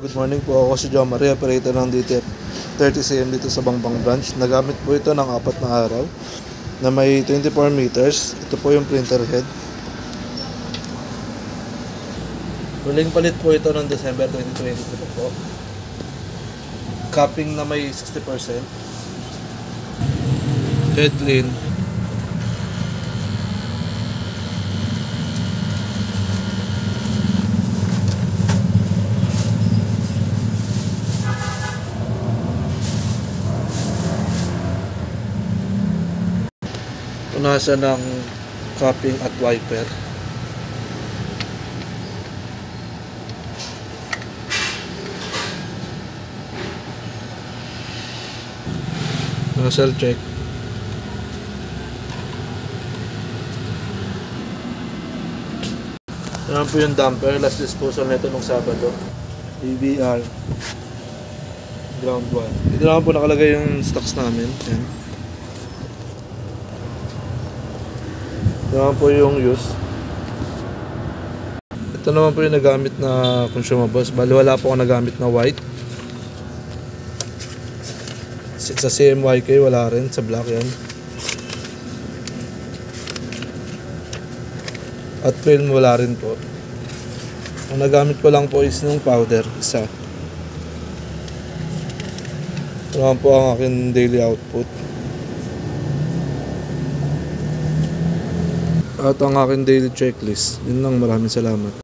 Good morning po, ako si John Maria, operator ng DTF 30cm dito sa Bangbang Branch. Nagamit po ito ng 4 na araw na may 24 meters. Ito po yung printer head. Huling palit po ito ng December 2022 po. Capping na may 60%. Head lean. Punasan ng capping at wiper. Nozzle check. Yan po yung damper. Last disposal nito nung Sabado. PBR ground 1. Dito naman po nakalagay yung stocks namin. Yan. Ito po yung use. Ito naman po yung nagamit na consumables. Bali wala po ako nagamit na white. Sa CMYK wala rin. Sa black yan. At film wala rin po. Ang nagamit ko lang po is ng powder. Isa. Ito naman po ang aking daily output. At ang aking daily checklist. Yun lang, maraming salamat.